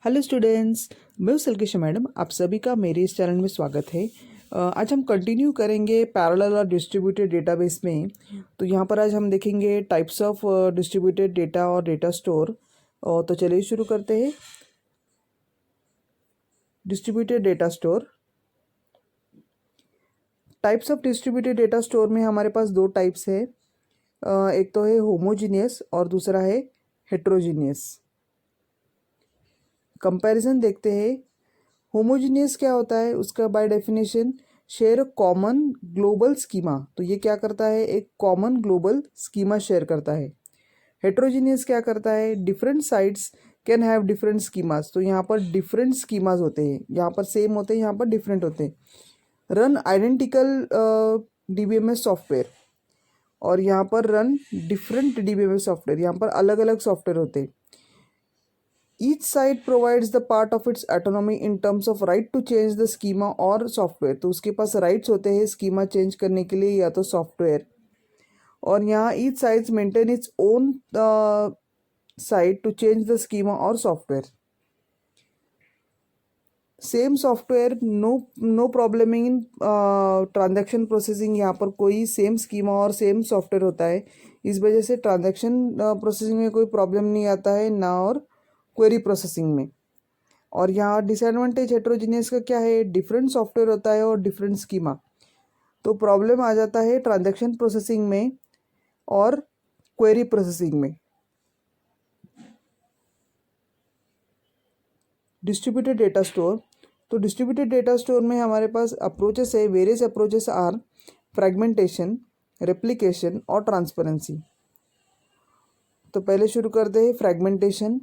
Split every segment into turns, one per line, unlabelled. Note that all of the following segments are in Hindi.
हेलो स्टूडेंट्स, मैं हूं सलकेशा मैडम। आप सभी का मेरे इस चैनल में स्वागत है। आज हम कंटिन्यू करेंगे पैरेलल और डिस्ट्रीब्यूटेड डेटाबेस में। तो यहाँ पर आज हम देखेंगे टाइप्स ऑफ डिस्ट्रीब्यूटेड डेटा और डेटा स्टोर। तो चलिए शुरू करते हैं। Distributed data store. Types of distributed data store में हमारे पास दो टाइप्स है। एक तो है होमोजीनियस और दूसरा है हेट्रोजीनियस। कंपैरिजन देखते हैं। होमोजीनियस क्या होता है, उसका by definition share common global schema. तो ये क्या करता है, एक कॉमन ग्लोबल स्कीमा शेयर करता है। हेट्रोजीनियस क्या करता है, different sites can have different schemas. तो यहाँ पर डिफरेंट स्कीमास होते हैं, यहाँ पर सेम होते हैं, यहाँ पर डिफरेंट होते हैं। रन आइडेंटिकल डीबीएमएस सॉफ्टवेयर और यहाँ पर रन डिफरेंट डीबीएमएस सॉफ्टवेयर, यहाँ पर अलग अलग सॉफ्टवेयर होते हैं। Each site provides the part of its autonomy in terms of right to change the schema और सॉफ्टवेयर। तो उसके पास राइट्स होते हैं स्कीमा चेंज करने के लिए या तो सॉफ्टवेयर। और यहाँ each sites maintain its own site to change the schema और software. Same software, no problem in transaction processing. यहाँ पर कोई सेम स्कीमा और सेम सॉफ्टवेयर होता है, इस वजह से ट्रांजैक्शन प्रोसेसिंग में कोई प्रॉब्लम नहीं आता है ना, और क्वेरी प्रोसेसिंग में। और यहाँ डिसएडवांटेज हेट्रोजीनियस का क्या है, डिफरेंट सॉफ्टवेयर होता है और डिफरेंट स्कीमा, तो प्रॉब्लम आ जाता है ट्रांजैक्शन प्रोसेसिंग में और क्वेरी प्रोसेसिंग में। Distributed data store. तो डिस्ट्रीब्यूटेड डेटा स्टोर में हमारे पास अप्रोचेस है। Various approaches are fragmentation, replication और ट्रांसपेरेंसी। तो पहले शुरू करते हैं fragmentation.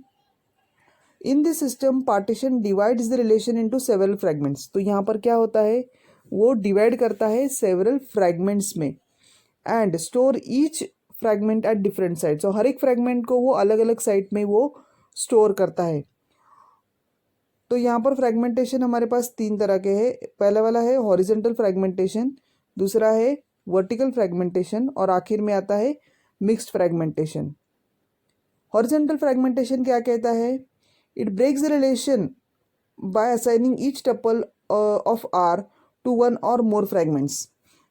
In this system partition divides the relation into several fragments. तो यहाँ पर क्या होता है, वो डिवाइड करता है सेवरल फ्रैगमेंट्स में and store each fragment at different sites. और हर एक फ्रैगमेंट को वो अलग अलग साइट में वो स्टोर करता है। तो यहाँ पर फ्रैगमेंटेशन हमारे पास तीन तरह के हैं। पहला वाला है हॉरिजेंटल फ्रैगमेंटेशन, दूसरा है वर्टिकल फ्रैगमेंटेशन और आखिर में आता है मिक्स्ड फ्रैगमेंटेशन। हॉरिजेंटल फ्रैगमेंटेशन क्या कहता है, it breaks the relation by assigning each tuple of R to one और मोर फ्रैगमेंट्स।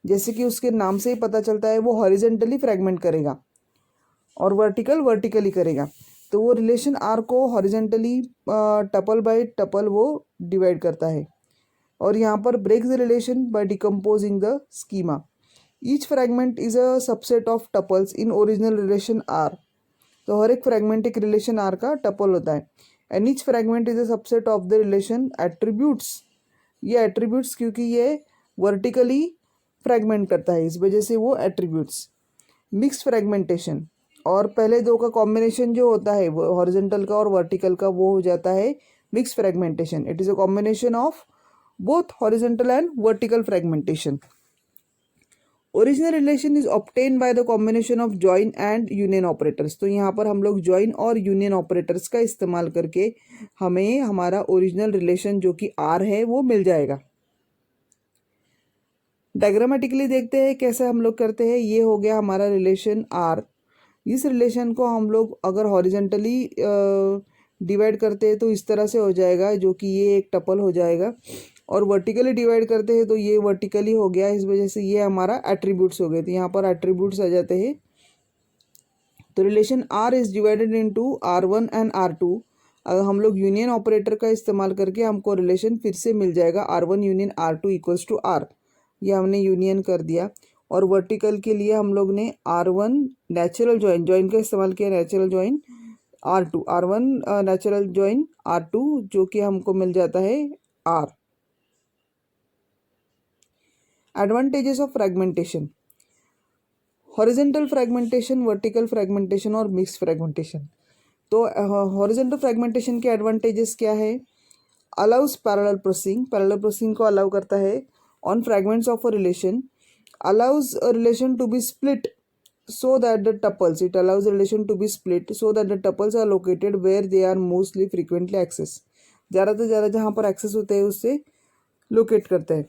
जैसे कि उसके नाम से ही पता चलता है वो हॉरिजेंटली फ्रैगमेंट करेगा और वर्टिकली करेगा। तो वो रिलेशन आर को हॉरिजेंटली टपल बाय टपल वो डिवाइड करता है। और यहाँ पर breaks the relation by decomposing the schema. Each fragment is a subset of tuples in original relation R. तो हर एक फ्रैगमेंट एक रिलेशन आर का टपल होता है। And each fragment is a subset of the relation attributes. ये एट्रीब्यूट्स क्योंकि ये वर्टिकली फ्रैगमेंट करता है, इस वजह से वो एट्रीब्यूट्स। मिक्स्ड फ्रैगमेंटेशन, और पहले दो का कॉम्बिनेशन जो होता है वो हॉरिजॉन्टल का और वर्टिकल का, वो हो जाता है mixed fragmentation. It is a combination of both horizontal and vertical fragmentation. Original relation is obtain by the combination of join and union operators. तो यहाँ पर हम लोग जॉइन और यूनियन ऑपरेटर्स का इस्तेमाल करके हमें हमारा ओरिजिनल रिलेशन जो कि आर है वो मिल जाएगा। डायग्रामेटिकली देखते हैं कैसे हम लोग करते हैं। ये हो गया हमारा रिलेशन आर। इस रिलेशन को हम लोग अगर हॉरिजेंटली डिवाइड करते हैं तो इस तरह से हो जाएगा, जो कि ये एक टपल हो जाएगा। और वर्टिकली डिवाइड करते हैं तो ये वर्टिकली हो गया, इस वजह से ये हमारा एट्रीब्यूट्स हो गए। तो यहाँ पर एट्रीब्यूट्स आ जाते हैं। तो relation R is divided into R1 and R2। अगर हम लोग यूनियन ऑपरेटर का इस्तेमाल करके हमको रिलेशन फिर से मिल जाएगा R1 union R2 equals to R। ये हमने यूनियन कर दिया। और वर्टिकल के लिए हम लोग ने R1 नेचुरल जॉइन का इस्तेमाल किया, natural join R2, R1 natural join R2, जो कि हमको मिल जाता है R। Advantages of fragmentation, horizontal fragmentation, vertical fragmentation और मिक्स फ्रैगमेंटेशन। तो हॉरिजेंटल फ्रैगमेंटेशन के एडवांटेजेस क्या है, allows parallel processing, parallel processing को अलाउ करता है on fragments of a relation, allows a relation to be split so that the tuples, it allows a relation to be split so that the tuples are located where they are mostly frequently accessed। ज़्यादा से ज़्यादा जहाँ पर एक्सेस होते हैं उससे लोकेट करता है।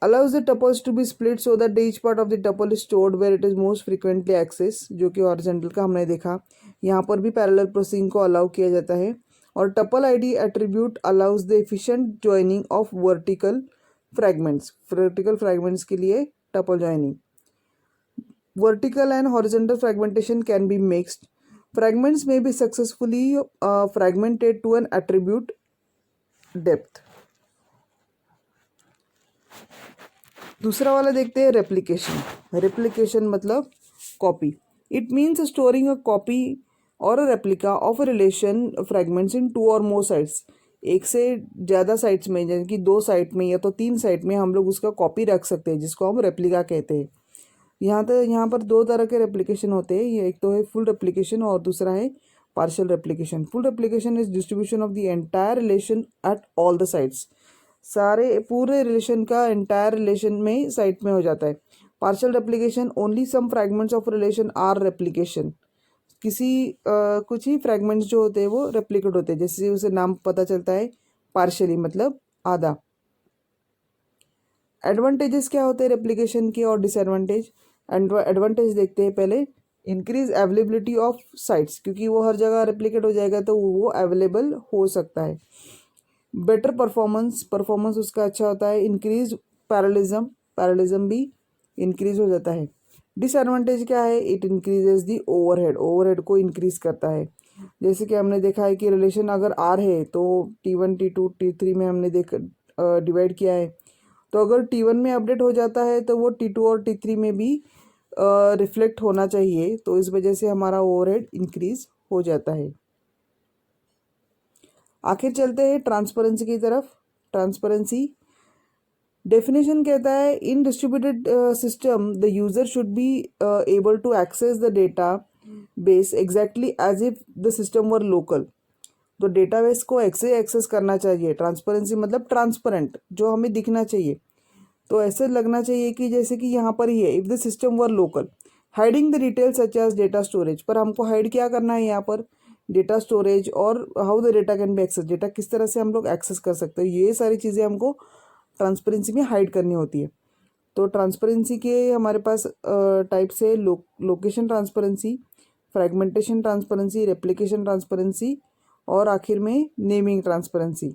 allows the tuples to be split so that each part of the tuple is stored where it is most frequently accessed, जो कि हॉरिजॉन्टल का हमने देखा। यहाँ पर भी पैरेलल प्रोसेसिंग को अलाउ किया जाता है। और tuple ID attribute allows the efficient joining of vertical fragments के लिए tuple joining. Vertical and horizontal fragmentation can be mixed. Fragments may be successfully fragmented to an attribute depth. दूसरा वाला देखते हैं रेप्लिकेशन. रेप्लिकेशन मतलब copy. It means storing a copy or a replica of a relation fragments in 2 or more sites. एक से ज़्यादा साइट्स में, जैसे कि 2 साइट में या तो 3 साइट में हम लोग उसका कॉपी रख सकते हैं, जिसको हम रेप्लिका कहते हैं. यहाँ पर 2 तरह के रेप्लिकेशन होते हैं. ये एक तो है फुल रेप्लिकेशन और दूसरा है partial replication. Full replication is distribution of the entire relation at all the sites. सारे पूरे रिलेशन का एंटायर रिलेशन में साइट में हो जाता है. Partial replication only some fragments of relation R replication. कुछ ही फ्रैगमेंट्स जो होते हैं वो रेप्लिकेट होते हैं, जैसे उसे नाम पता चलता है पार्शियली मतलब आधा. एडवांटेजेस क्या होते हैं रेप्लिकेशन के और डिसएडवांटेज. एडवांटेज देखते हैं पहले. इंक्रीज अवेलेबिलिटी ऑफ साइट्स, क्योंकि वो हर जगह रेप्लिकेट हो जाएगा तो वो अवेलेबल हो सकता है. बेटर परफॉर्मेंस उसका अच्छा होता है. इंक्रीज पैरेललिज्म भी इंक्रीज हो जाता है. डिसएडवांटेज क्या है. इट इंक्रीजेज दी ओवरहेड को इंक्रीज करता है. जैसे कि हमने देखा है कि रिलेशन अगर आर है तो T1 T2 T3 में हमने डिवाइड किया है. तो अगर T1 में अपडेट हो जाता है तो वो T2 और T3 में भी रिफ्लेक्ट होना चाहिए. तो इस वजह से हमारा ओवरहेड इंक्रीज हो जाता है. आखिर चलते हैं ट्रांसपेरेंसी की तरफ. ट्रांसपेरेंसी डेफिनेशन कहता है in distributed system the user should be able to access the database exactly as if the system were local. तो डेटाबेस को ऐसे एक्सेस करना चाहिए. ट्रांसपेरेंसी मतलब ट्रांसपेरेंट, जो हमें दिखना चाहिए. तो ऐसे लगना चाहिए कि जैसे कि यहाँ पर ही है. If the system were local hiding the details such as data storage. पर हमको हाइड क्या करना है यहाँ पर. डेटा स्टोरेज और how the data can be access. Data किस तरह से हम लोग एक्सेस कर सकते हैं, ये सारी चीज़ें हमको ट्रांसपेरेंसी में हाइड करनी होती है. तो ट्रांसपेरेंसी के हमारे पास टाइप्स है. Location transparency, fragmentation transparency, replication transparency और आखिर में नेमिंग ट्रांसपेरेंसी.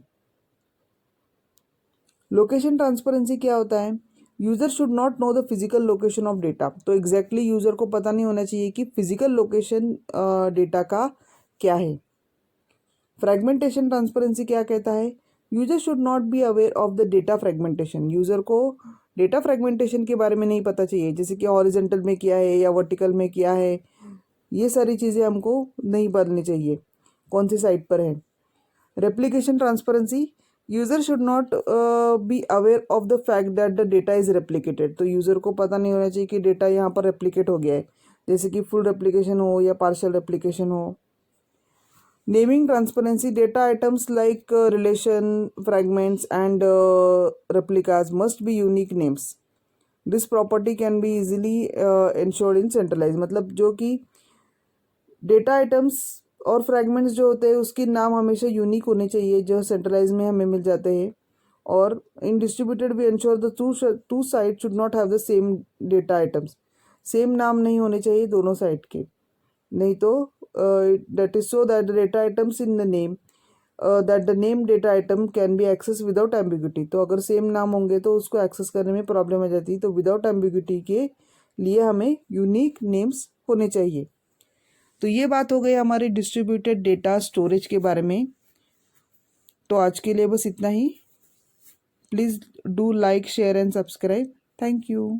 लोकेशन ट्रांसपेरेंसी क्या होता है. User should not know the physical location of data. तो एग्जैक्टली यूज़र को पता नहीं होना चाहिए कि फिजिकल लोकेशन डेटा का क्या है. फ्रैगमेंटेशन ट्रांसपेरेंसी क्या कहता है. User should not be aware of the data fragmentation. User को डेटा फ्रैगमेंटेशन के बारे में नहीं पता चाहिए, जैसे कि हॉरिजॉन्टल में किया है या वर्टिकल में किया है. ये सारी चीज़ें हमको नहीं पढ़नी चाहिए कौन सी साइट पर है. Replication transparency user should not be aware of the fact that the data is replicated. तो यूज़र को पता नहीं होना चाहिए कि डेटा यहाँ पर रेप्लिकेट हो गया है, जैसे कि फुल रेप्लिकेशन हो या पार्शियल रेप्लिकेशन हो. Naming transparency data items like relation fragments and replicas must be unique names. This property can be easily ensured in centralize. मतलब जो कि डेटा आइटम्स और फ्रैगमेंट्स जो होते हैं उसके नाम हमेशा यूनिक होने चाहिए, जो सेंट्रलाइज में हमें मिल जाते हैं. और in distributed we ensure the two site should not have the same data items. सेम नाम नहीं होने चाहिए दोनों साइट के, नहीं तो that is so that the data items in the name that the name data item can be access without ambiguity. तो अगर सेम नाम होंगे तो उसको एक्सेस करने में प्रॉब्लम आ जाती है. तो विदाउट एम्बिग्यूटी के लिए हमें यूनिक नेम्स होने चाहिए. तो ये बात हो गई हमारी डिस्ट्रीब्यूटेड डेटा स्टोरेज के बारे में. तो आज के लिए बस इतना ही. Please do like share and subscribe. Thank you.